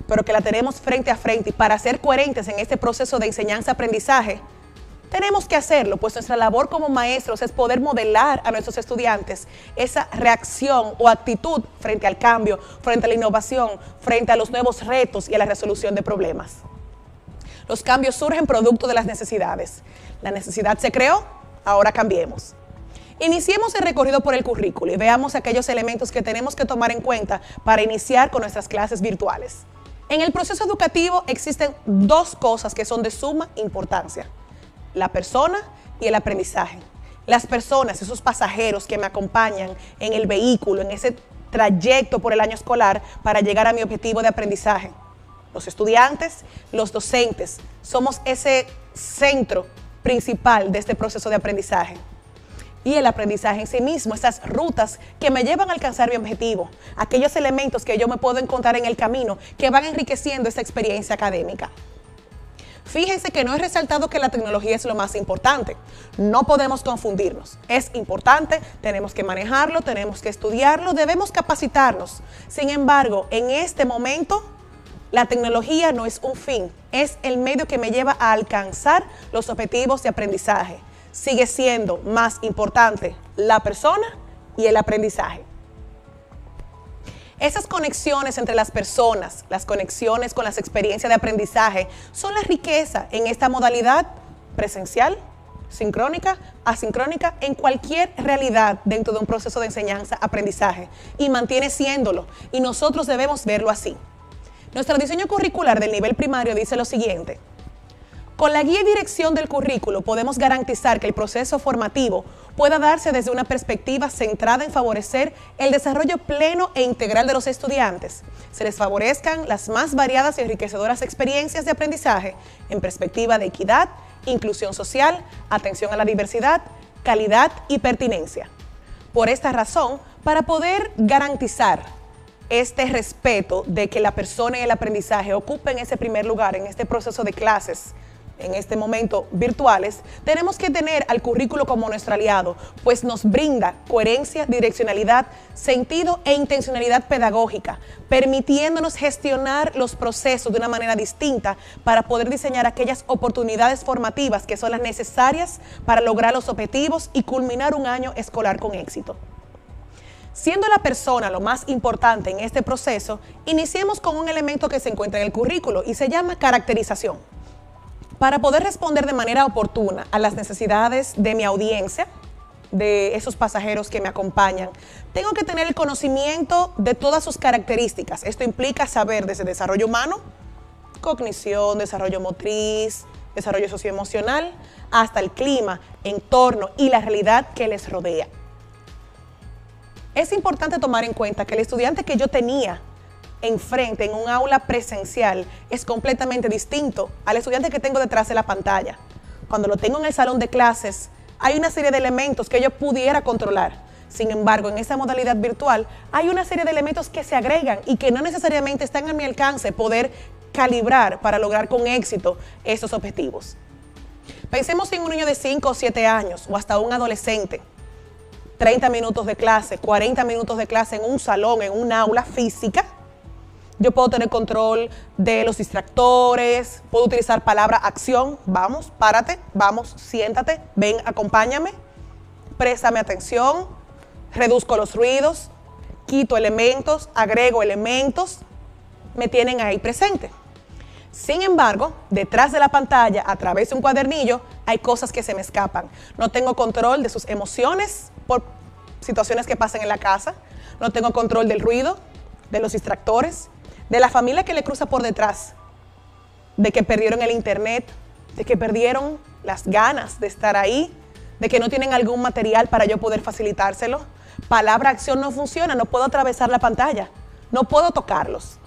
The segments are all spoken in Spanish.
pero que la tenemos frente a frente, y para ser coherentes en este proceso de enseñanza-aprendizaje, tenemos que hacerlo, pues nuestra labor como maestros es poder modelar a nuestros estudiantes esa reacción o actitud frente al cambio, frente a la innovación, frente a los nuevos retos y a la resolución de problemas. Los cambios surgen producto de las necesidades. La necesidad se creó, ahora cambiemos. Iniciemos el recorrido por el currículo y veamos aquellos elementos que tenemos que tomar en cuenta para iniciar con nuestras clases virtuales. En el proceso educativo existen dos cosas que son de suma importancia: la persona y el aprendizaje. Las personas, esos pasajeros que me acompañan en el vehículo, en ese trayecto por el año escolar para llegar a mi objetivo de aprendizaje. Los estudiantes, los docentes, somos ese centro principal de este proceso de aprendizaje. Y el aprendizaje en sí mismo, esas rutas que me llevan a alcanzar mi objetivo, aquellos elementos que yo me puedo encontrar en el camino que van enriqueciendo esta experiencia académica. Fíjense que no he resaltado que la tecnología es lo más importante. No podemos confundirnos. Es importante, tenemos que manejarlo, tenemos que estudiarlo, debemos capacitarnos. Sin embargo, en este momento, la tecnología no es un fin, es el medio que me lleva a alcanzar los objetivos de aprendizaje. Sigue siendo más importante la persona y el aprendizaje. Esas conexiones entre las personas, las conexiones con las experiencias de aprendizaje, son la riqueza en esta modalidad presencial, sincrónica, asincrónica, en cualquier realidad dentro de un proceso de enseñanza-aprendizaje, y mantiene siéndolo, y nosotros debemos verlo así. Nuestro diseño curricular del nivel primario dice lo siguiente: con la guía y dirección del currículo podemos garantizar que el proceso formativo pueda darse desde una perspectiva centrada en favorecer el desarrollo pleno e integral de los estudiantes. Se les favorezcan las más variadas y enriquecedoras experiencias de aprendizaje en perspectiva de equidad, inclusión social, atención a la diversidad, calidad y pertinencia. Por esta razón, para poder garantizar este respeto de que la persona y el aprendizaje ocupen ese primer lugar en este proceso de clases, en este momento virtuales, tenemos que tener al currículo como nuestro aliado, pues nos brinda coherencia, direccionalidad, sentido e intencionalidad pedagógica, permitiéndonos gestionar los procesos de una manera distinta para poder diseñar aquellas oportunidades formativas que son las necesarias para lograr los objetivos y culminar un año escolar con éxito. Siendo la persona lo más importante en este proceso, iniciemos con un elemento que se encuentra en el currículo y se llama caracterización. Para poder responder de manera oportuna a las necesidades de mi audiencia, de esos pasajeros que me acompañan, tengo que tener el conocimiento de todas sus características. Esto implica saber desde desarrollo humano, cognición, desarrollo motriz, desarrollo socioemocional, hasta el clima, entorno y la realidad que les rodea. Es importante tomar en cuenta que el estudiante que yo tenía enfrente en un aula presencial es completamente distinto al estudiante que tengo detrás de la pantalla. Cuando lo tengo en el salón de clases, hay una serie de elementos que yo pudiera controlar. Sin embargo, en esta modalidad virtual hay una serie de elementos que se agregan y que no necesariamente están a mi alcance poder calibrar para lograr con éxito estos objetivos. Pensemos en un niño de 5 o 7 años o hasta un adolescente. 30 minutos de clase, 40 minutos de clase en un salón, en un aula física. Yo puedo tener control de los distractores, puedo utilizar palabra acción, vamos, párate, vamos, siéntate, ven, acompáñame, préstame atención, reduzco los ruidos, quito elementos, agrego elementos, me tienen ahí presente. Sin embargo, detrás de la pantalla, a través de un cuadernillo, hay cosas que se me escapan. No tengo control de sus emociones por situaciones que pasan en la casa, no tengo control del ruido, de los distractores, de la familia que le cruza por detrás, de que perdieron el internet, de que perdieron las ganas de estar ahí, de que no tienen algún material para yo poder facilitárselo. Palabra acción no funciona, no puedo atravesar la pantalla, no puedo tocarlos.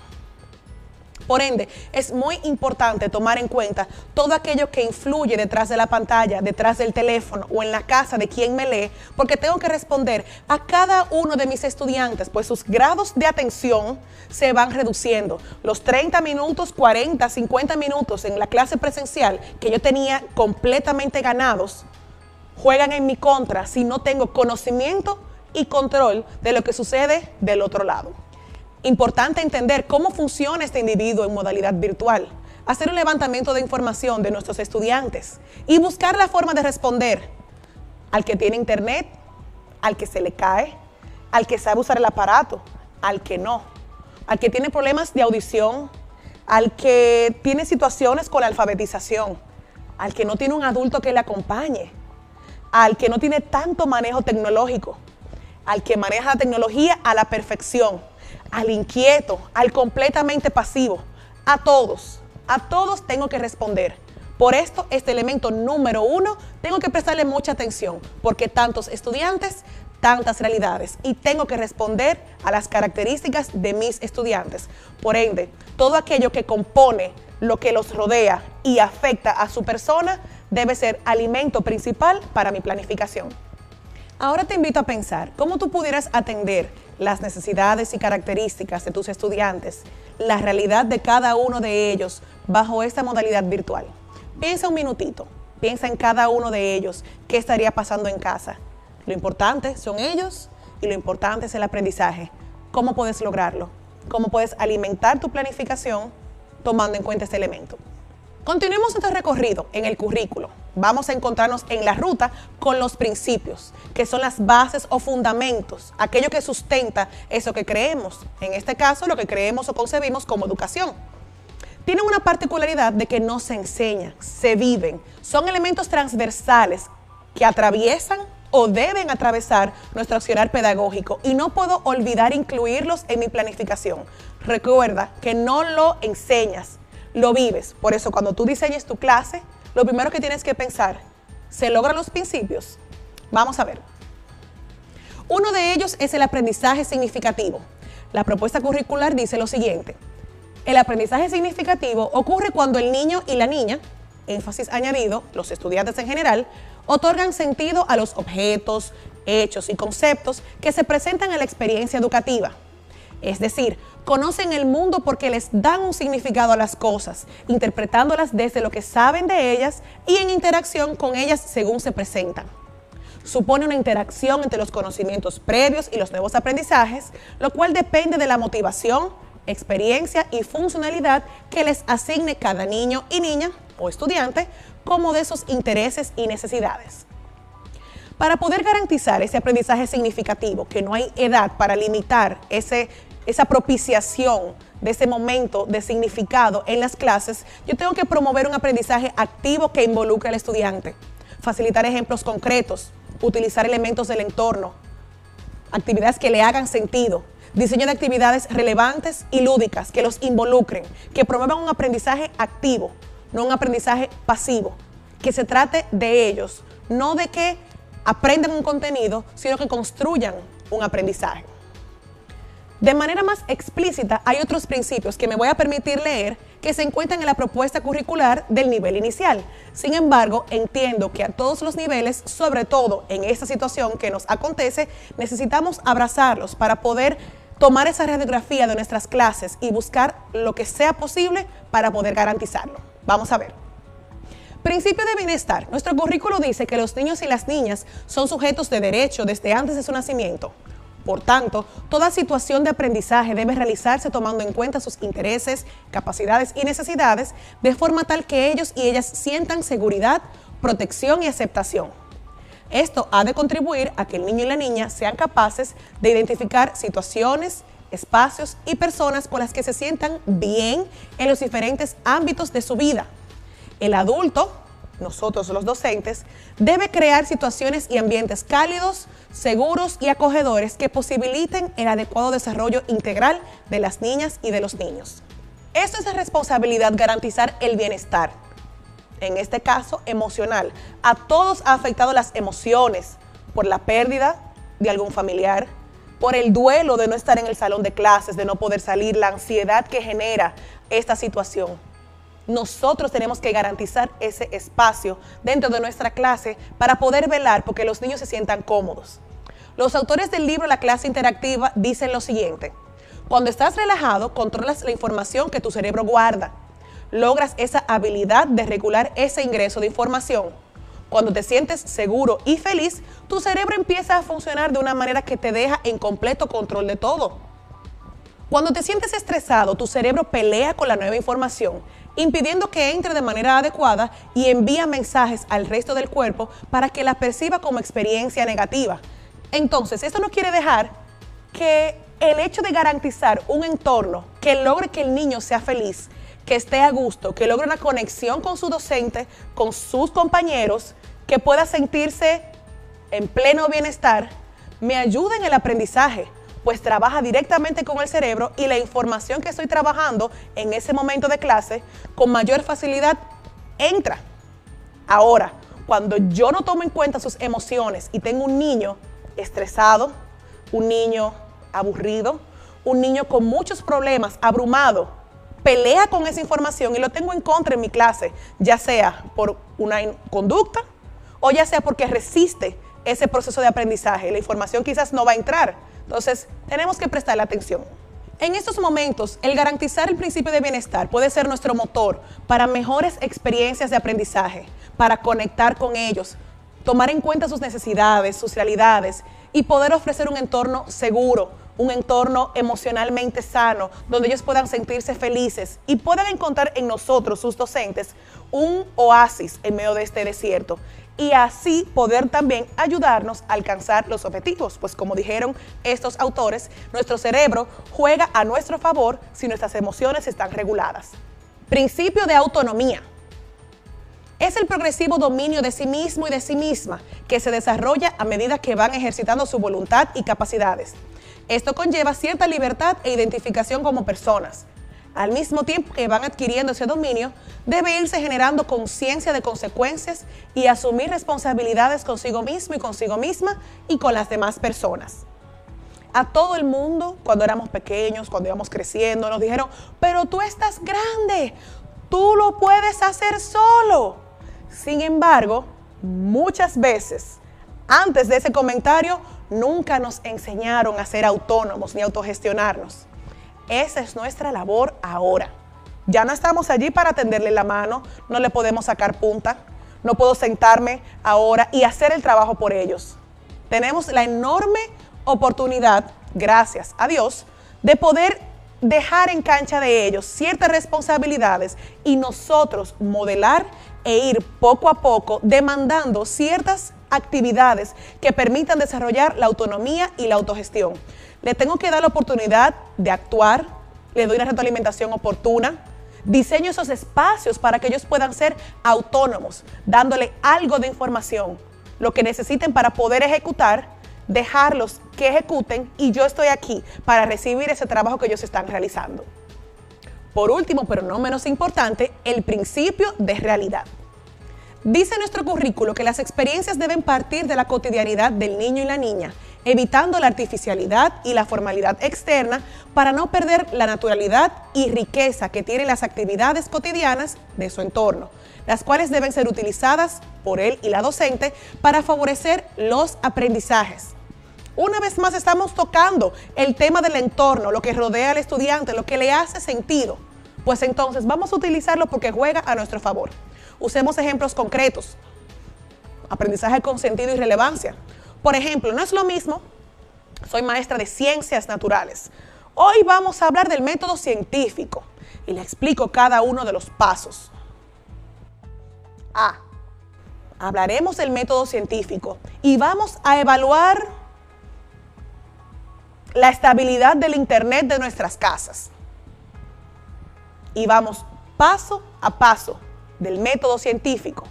Por ende, es muy importante tomar en cuenta todo aquello que influye detrás de la pantalla, detrás del teléfono o en la casa de quien me lee, porque tengo que responder a cada uno de mis estudiantes, pues sus grados de atención se van reduciendo. Los 30 minutos, 40, 50 minutos en la clase presencial que yo tenía completamente ganados, juegan en mi contra si no tengo conocimiento y control de lo que sucede del otro lado. Importante entender cómo funciona este individuo en modalidad virtual, hacer un levantamiento de información de nuestros estudiantes y buscar la forma de responder al que tiene internet, al que se le cae, al que sabe usar el aparato, al que no, al que tiene problemas de audición, al que tiene situaciones con la alfabetización, al que no tiene un adulto que le acompañe, al que no tiene tanto manejo tecnológico, al que maneja la tecnología a la perfección, al inquieto, al completamente pasivo. A todos tengo que responder. Por esto, este elemento número 1, tengo que prestarle mucha atención, porque tantos estudiantes, tantas realidades, y tengo que responder a las características de mis estudiantes. Por ende, todo aquello que compone lo que los rodea y afecta a su persona debe ser alimento principal para mi planificación. Ahora te invito a pensar cómo tú pudieras atender las necesidades y características de tus estudiantes, la realidad de cada uno de ellos bajo esta modalidad virtual. Piensa un minutito, piensa en cada uno de ellos, qué estaría pasando en casa. Lo importante son ellos y lo importante es el aprendizaje. ¿Cómo puedes lograrlo? ¿Cómo puedes alimentar tu planificación tomando en cuenta este elemento? Continuemos nuestro recorrido en el currículo. Vamos a encontrarnos en la ruta con los principios, que son las bases o fundamentos, aquello que sustenta eso que creemos. En este caso, lo que creemos o concebimos como educación. Tienen una particularidad de que no se enseñan, se viven. Son elementos transversales que atraviesan o deben atravesar nuestro accionar pedagógico y no puedo olvidar incluirlos en mi planificación. Recuerda que no lo enseñas, lo vives. Por eso, cuando tú diseñes tu clase, lo primero que tienes que pensar, ¿se logran los principios? Vamos a ver. Uno de ellos es el aprendizaje significativo. La propuesta curricular dice lo siguiente. El aprendizaje significativo ocurre cuando el niño y la niña, énfasis añadido, los estudiantes en general, otorgan sentido a los objetos, hechos y conceptos que se presentan en la experiencia educativa. Es decir, conocen el mundo porque les dan un significado a las cosas, interpretándolas desde lo que saben de ellas y en interacción con ellas según se presentan. Supone una interacción entre los conocimientos previos y los nuevos aprendizajes, lo cual depende de la motivación, experiencia y funcionalidad que les asigne cada niño y niña o estudiante, como de sus intereses y necesidades. Para poder garantizar ese aprendizaje significativo, que no hay edad para limitar esa propiciación de ese momento de significado en las clases, yo tengo que promover un aprendizaje activo que involucre al estudiante, facilitar ejemplos concretos, utilizar elementos del entorno, actividades que le hagan sentido, diseño de actividades relevantes y lúdicas que los involucren, que promuevan un aprendizaje activo, no un aprendizaje pasivo, que se trate de ellos, no de que aprendan un contenido, sino que construyan un aprendizaje. De manera más explícita, hay otros principios que me voy a permitir leer que se encuentran en la propuesta curricular del nivel inicial. Sin embargo, entiendo que a todos los niveles, sobre todo en esta situación que nos acontece, necesitamos abrazarlos para poder tomar esa radiografía de nuestras clases y buscar lo que sea posible para poder garantizarlo. Vamos a ver. Principio de bienestar. Nuestro currículo dice que los niños y las niñas son sujetos de derecho desde antes de su nacimiento. Por tanto, toda situación de aprendizaje debe realizarse tomando en cuenta sus intereses, capacidades y necesidades de forma tal que ellos y ellas sientan seguridad, protección y aceptación. Esto ha de contribuir a que el niño y la niña sean capaces de identificar situaciones, espacios y personas con las que se sientan bien en los diferentes ámbitos de su vida. El adulto, nosotros los docentes, debe crear situaciones y ambientes cálidos, seguros y acogedores que posibiliten el adecuado desarrollo integral de las niñas y de los niños. Esto es de responsabilidad garantizar el bienestar, en este caso emocional. A todos ha afectado las emociones por la pérdida de algún familiar, por el duelo de no estar en el salón de clases, de no poder salir, la ansiedad que genera esta situación. Nosotros tenemos que garantizar ese espacio dentro de nuestra clase para poder velar porque los niños se sientan cómodos. Los autores del libro La clase interactiva dicen lo siguiente: cuando estás relajado, controlas la información que tu cerebro guarda. Logras esa habilidad de regular ese ingreso de información. Cuando te sientes seguro y feliz, tu cerebro empieza a funcionar de una manera que te deja en completo control de todo. Cuando te sientes estresado, tu cerebro pelea con la nueva información, impidiendo que entre de manera adecuada y envía mensajes al resto del cuerpo para que la perciba como experiencia negativa. Entonces, esto no quiere dejar que el hecho de garantizar un entorno que logre que el niño sea feliz, que esté a gusto, que logre una conexión con su docente, con sus compañeros, que pueda sentirse en pleno bienestar, me ayuda en el aprendizaje, pues trabaja directamente con el cerebro y la información que estoy trabajando en ese momento de clase con mayor facilidad entra. Ahora, cuando yo no tomo en cuenta sus emociones y tengo un niño estresado, un niño aburrido, un niño con muchos problemas, abrumado, pelea con esa información y lo tengo en contra en mi clase, ya sea por una conducta o ya sea porque resiste ese proceso de aprendizaje. La información quizás no va a entrar. Entonces, tenemos que prestarle atención. En estos momentos, el garantizar el principio de bienestar puede ser nuestro motor para mejores experiencias de aprendizaje, para conectar con ellos, tomar en cuenta sus necesidades, sus realidades y poder ofrecer un entorno seguro, un entorno emocionalmente sano, donde ellos puedan sentirse felices y puedan encontrar en nosotros, sus docentes, un oasis en medio de este desierto. Y así poder también ayudarnos a alcanzar los objetivos. Pues como dijeron estos autores, nuestro cerebro juega a nuestro favor si nuestras emociones están reguladas. Principio de autonomía. Es el progresivo dominio de sí mismo y de sí misma que se desarrolla a medida que van ejercitando su voluntad y capacidades. Esto conlleva cierta libertad e identificación como personas. Al mismo tiempo que van adquiriendo ese dominio, debe irse generando conciencia de consecuencias y asumir responsabilidades consigo mismo y consigo misma y con las demás personas. A todo el mundo, cuando éramos pequeños, cuando íbamos creciendo, nos dijeron, pero tú estás grande, tú lo puedes hacer solo. Sin embargo, muchas veces, antes de ese comentario, nunca nos enseñaron a ser autónomos ni autogestionarnos. Esa es nuestra labor ahora. Ya no estamos allí para tenderle la mano, no le podemos sacar punta, no puedo sentarme ahora y hacer el trabajo por ellos. Tenemos la enorme oportunidad, gracias a Dios, de poder dejar en cancha de ellos ciertas responsabilidades y nosotros modelar e ir poco a poco demandando ciertas actividades que permitan desarrollar la autonomía y la autogestión. Le tengo que dar la oportunidad de actuar, le doy una retroalimentación oportuna, diseño esos espacios para que ellos puedan ser autónomos, dándole algo de información, lo que necesiten para poder ejecutar, dejarlos que ejecuten y yo estoy aquí para recibir ese trabajo que ellos están realizando. Por último, pero no menos importante, el principio de realidad. Dice nuestro currículo que las experiencias deben partir de la cotidianidad del niño y la niña, evitando la artificialidad y la formalidad externa para no perder la naturalidad y riqueza que tienen las actividades cotidianas de su entorno, las cuales deben ser utilizadas por él y la docente para favorecer los aprendizajes. Una vez más estamos tocando el tema del entorno, lo que rodea al estudiante, lo que le hace sentido. Pues entonces vamos a utilizarlo porque juega a nuestro favor. Usemos ejemplos concretos. Aprendizaje con sentido y relevancia. Por ejemplo, no es lo mismo, soy maestra de ciencias naturales. Hoy vamos a hablar del método científico y le explico cada uno de los pasos. Hablaremos del método científico y vamos a evaluar la estabilidad del internet de nuestras casas. Y vamos paso a paso del método científico.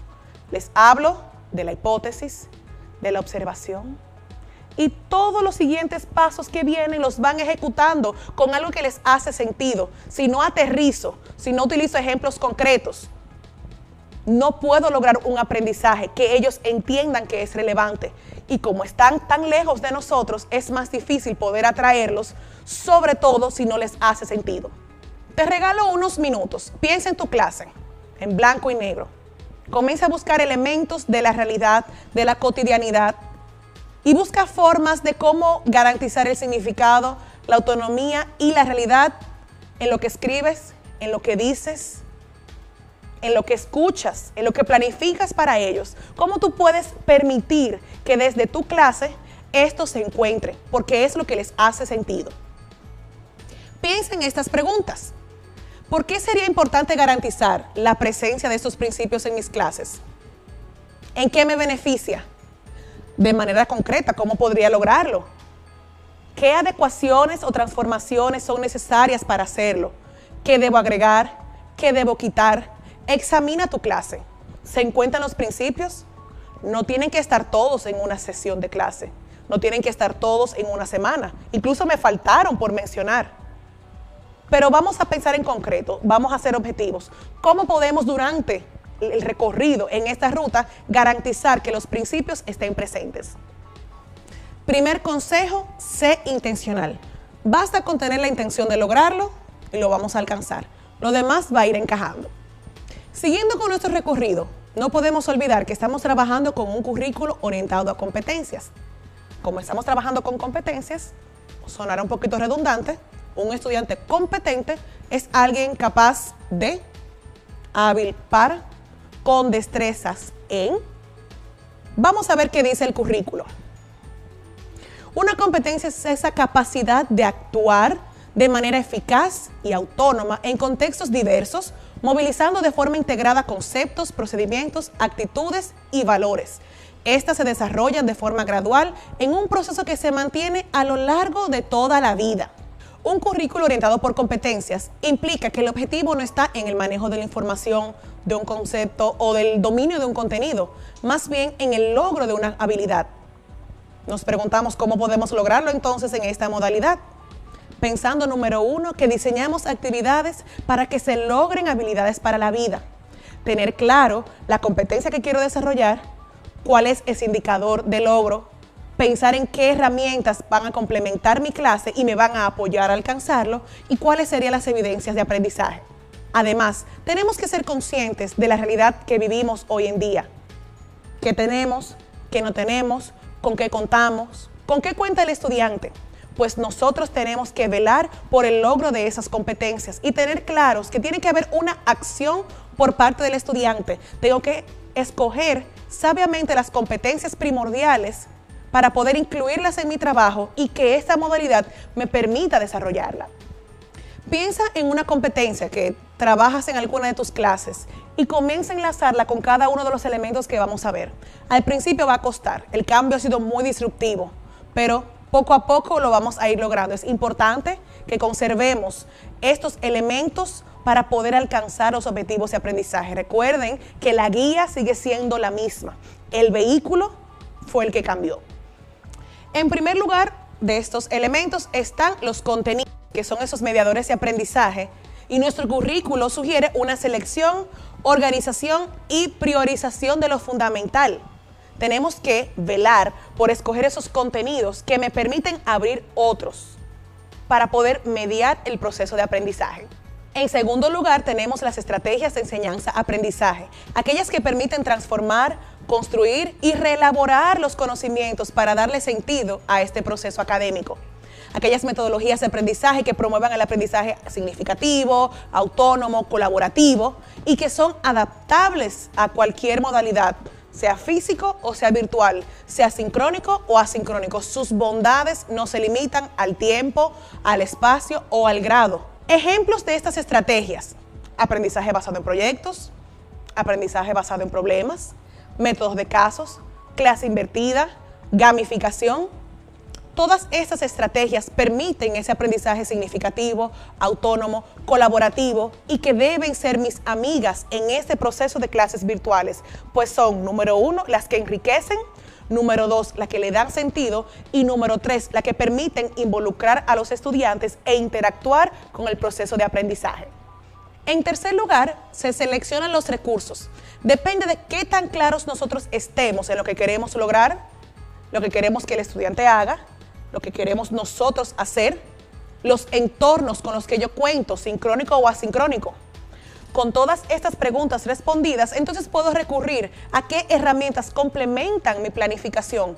Les hablo de la hipótesis, de la observación y todos los siguientes pasos que vienen los van ejecutando con algo que les hace sentido. Si no aterrizo, si no utilizo ejemplos concretos, no puedo lograr un aprendizaje que ellos entiendan que es relevante. Y como están tan lejos de nosotros, es más difícil poder atraerlos, sobre todo si no les hace sentido. Te regalo unos minutos. Piensa en tu clase, en blanco y negro. Comienza a buscar elementos de la realidad, de la cotidianidad y busca formas de cómo garantizar el significado, la autonomía y la realidad en lo que escribes, en lo que dices, en lo que escuchas, en lo que planificas para ellos. ¿Cómo tú puedes permitir que desde tu clase esto se encuentre? Porque es lo que les hace sentido. Piensa en estas preguntas. ¿Por qué sería importante garantizar la presencia de estos principios en mis clases? ¿En qué me beneficia? De manera concreta, ¿cómo podría lograrlo? ¿Qué adecuaciones o transformaciones son necesarias para hacerlo? ¿Qué debo agregar? ¿Qué debo quitar? Examina tu clase. ¿Se encuentran los principios? No tienen que estar todos en una sesión de clase. No tienen que estar todos en una semana. Incluso me faltaron por mencionar. Pero vamos a pensar en concreto, vamos a hacer objetivos. ¿Cómo podemos durante el recorrido en esta ruta garantizar que los principios estén presentes? Primer consejo, sé intencional. Basta con tener la intención de lograrlo y lo vamos a alcanzar. Lo demás va a ir encajando. Siguiendo con nuestro recorrido, no podemos olvidar que estamos trabajando con un currículo orientado a competencias. Como estamos trabajando con competencias, sonará un poquito redundante, un estudiante competente es alguien capaz de, hábil para, con destrezas en. Vamos a ver qué dice el currículo. Una competencia es esa capacidad de actuar de manera eficaz y autónoma en contextos diversos, movilizando de forma integrada conceptos, procedimientos, actitudes y valores. Estas se desarrollan de forma gradual en un proceso que se mantiene a lo largo de toda la vida. Un currículo orientado por competencias implica que el objetivo no está en el manejo de la información, de un concepto o del dominio de un contenido, más bien en el logro de una habilidad. Nos preguntamos cómo podemos lograrlo entonces en esta modalidad. Pensando, número 1, que diseñamos actividades para que se logren habilidades para la vida. Tener claro la competencia que quiero desarrollar, cuál es ese indicador de logro, pensar en qué herramientas van a complementar mi clase y me van a apoyar a alcanzarlo y cuáles serían las evidencias de aprendizaje. Además, tenemos que ser conscientes de la realidad que vivimos hoy en día. ¿Qué tenemos? ¿Qué no tenemos? ¿Con qué contamos? ¿Con qué cuenta el estudiante? Pues nosotros tenemos que velar por el logro de esas competencias y tener claros que tiene que haber una acción por parte del estudiante. Tengo que escoger sabiamente las competencias primordiales para poder incluirlas en mi trabajo y que esta modalidad me permita desarrollarla. Piensa en una competencia que trabajas en alguna de tus clases y comienza a enlazarla con cada uno de los elementos que vamos a ver. Al principio va a costar, el cambio ha sido muy disruptivo, pero poco a poco lo vamos a ir logrando. Es importante que conservemos estos elementos para poder alcanzar los objetivos de aprendizaje. Recuerden que la guía sigue siendo la misma. El vehículo fue el que cambió. En primer lugar, de estos elementos están los contenidos, que son esos mediadores de aprendizaje, y nuestro currículo sugiere una selección, organización y priorización de lo fundamental. Tenemos que velar por escoger esos contenidos que me permiten abrir otros para poder mediar el proceso de aprendizaje. En segundo lugar, tenemos las estrategias de enseñanza-aprendizaje, aquellas que permiten transformar, construir y reelaborar los conocimientos para darle sentido a este proceso académico. Aquellas metodologías de aprendizaje que promuevan el aprendizaje significativo, autónomo, colaborativo y que son adaptables a cualquier modalidad, sea físico o sea virtual, sea sincrónico o asincrónico. Sus bondades no se limitan al tiempo, al espacio o al grado. Ejemplos de estas estrategias: aprendizaje basado en proyectos, aprendizaje basado en problemas, métodos de casos, clase invertida, gamificación. Todas estas estrategias permiten ese aprendizaje significativo, autónomo, colaborativo y que deben ser mis amigas en este proceso de clases virtuales, pues son, número 1, las que enriquecen, número 2, las que le dan sentido y número 3, las que permiten involucrar a los estudiantes e interactuar con el proceso de aprendizaje. En tercer lugar, se seleccionan los recursos. Depende de qué tan claros nosotros estemos en lo que queremos lograr, lo que queremos que el estudiante haga, lo que queremos nosotros hacer, los entornos con los que yo cuento, sincrónico o asincrónico. Con todas estas preguntas respondidas, entonces puedo recurrir a qué herramientas complementan mi planificación,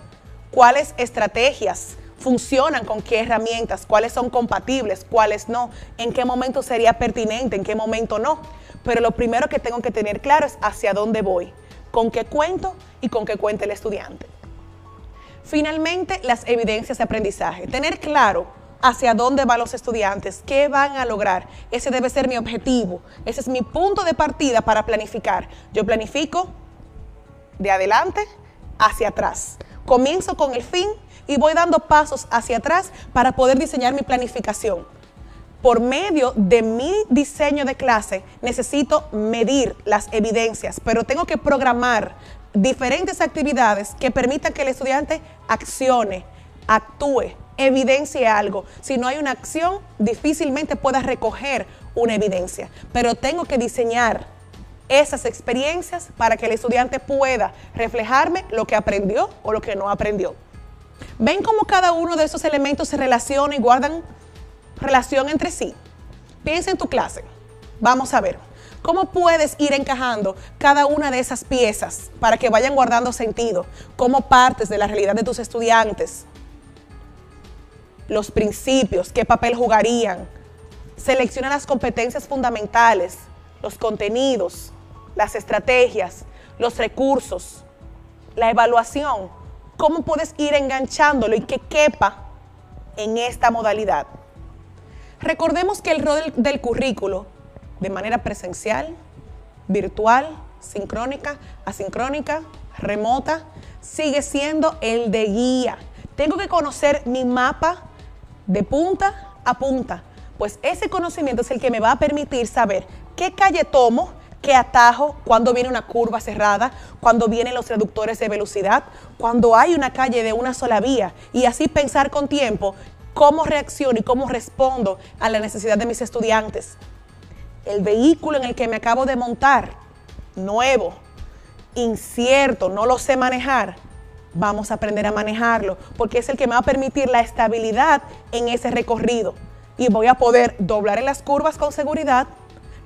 cuáles estrategias funcionan con qué herramientas, cuáles son compatibles, cuáles no, en qué momento sería pertinente, en qué momento no. Pero lo primero que tengo que tener claro es hacia dónde voy, con qué cuento y con qué cuenta el estudiante. Finalmente, las evidencias de aprendizaje. Tener claro hacia dónde van los estudiantes, qué van a lograr. Ese debe ser mi objetivo, ese es mi punto de partida para planificar. Yo planifico de adelante hacia atrás. Comienzo con el fin y voy dando pasos hacia atrás para poder diseñar mi planificación. Por medio de mi diseño de clase necesito medir las evidencias, pero tengo que programar diferentes actividades que permitan que el estudiante accione, actúe, evidencie algo. Si no hay una acción, difícilmente pueda recoger una evidencia, pero tengo que diseñar esas experiencias para que el estudiante pueda reflejarme lo que aprendió o lo que no aprendió. ¿Ven cómo cada uno de esos elementos se relaciona y guardan relación entre sí? Piensa en tu clase. Vamos a ver cómo puedes ir encajando cada una de esas piezas para que vayan guardando sentido, como partes de la realidad de tus estudiantes. Los principios, qué papel jugarían. Selecciona las competencias fundamentales, los contenidos, las estrategias, los recursos, la evaluación. ¿Cómo puedes ir enganchándolo y que quepa en esta modalidad? Recordemos que el rol del currículo, de manera presencial, virtual, sincrónica, asincrónica, remota, sigue siendo el de guía. Tengo que conocer mi mapa de punta a punta, pues ese conocimiento es el que me va a permitir saber qué calle tomo, qué atajo, cuando viene una curva cerrada, cuando vienen los reductores de velocidad, cuando hay una calle de una sola vía, y así pensar con tiempo cómo reacciono y cómo respondo a la necesidad de mis estudiantes. El vehículo en el que me acabo de montar, nuevo, incierto, no lo sé manejar, vamos a aprender a manejarlo, porque es el que me va a permitir la estabilidad en ese recorrido. Y voy a poder doblar en las curvas con seguridad,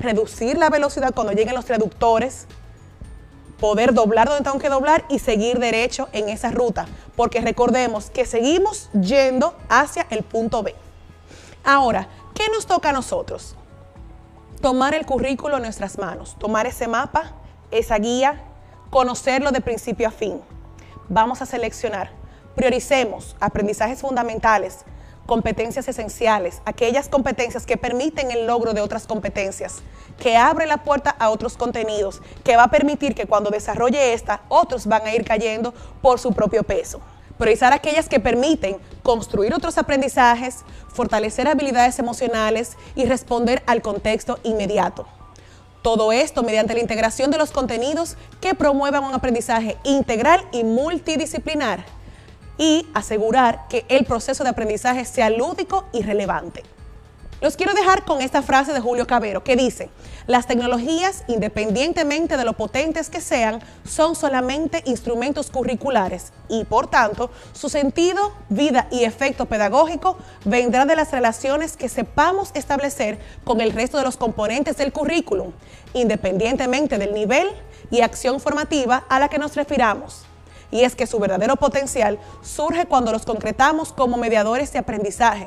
reducir la velocidad cuando lleguen los reductores, poder doblar donde tengo que doblar y seguir derecho en esa ruta, porque recordemos que seguimos yendo hacia el punto B. Ahora, ¿qué nos toca a nosotros? Tomar el currículo en nuestras manos, tomar ese mapa, esa guía, conocerlo de principio a fin. Vamos a seleccionar, prioricemos aprendizajes fundamentales, competencias esenciales, aquellas competencias que permiten el logro de otras competencias, que abre la puerta a otros contenidos, que va a permitir que cuando desarrolle esta, otros van a ir cayendo por su propio peso. Priorizar aquellas que permiten construir otros aprendizajes, fortalecer habilidades emocionales y responder al contexto inmediato. Todo esto mediante la integración de los contenidos que promuevan un aprendizaje integral y multidisciplinar, y asegurar que el proceso de aprendizaje sea lúdico y relevante. Los quiero dejar con esta frase de Julio Cavero que dice: las tecnologías, independientemente de lo potentes que sean, son solamente instrumentos curriculares y, por tanto, su sentido, vida y efecto pedagógico vendrá de las relaciones que sepamos establecer con el resto de los componentes del currículum, independientemente del nivel y acción formativa a la que nos refiramos. Y es que su verdadero potencial surge cuando los concretamos como mediadores de aprendizaje.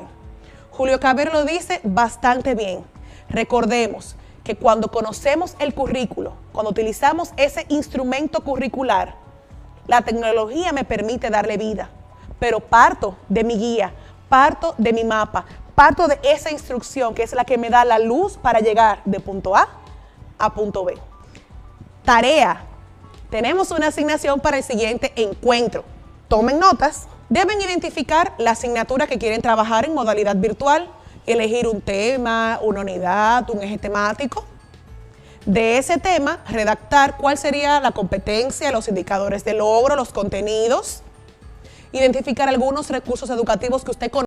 Julio Cavero lo dice bastante bien. Recordemos que cuando conocemos el currículo, cuando utilizamos ese instrumento curricular, la tecnología me permite darle vida, pero parto de mi guía, parto de mi mapa, parto de esa instrucción que es la que me da la luz para llegar de punto A a punto B. Tarea. Tenemos una asignación para el siguiente encuentro. Tomen notas. Deben identificar la asignatura que quieren trabajar en modalidad virtual, elegir un tema, una unidad, un eje temático. De ese tema, redactar cuál sería la competencia, los indicadores de logro, los contenidos. Identificar algunos recursos educativos que usted conoce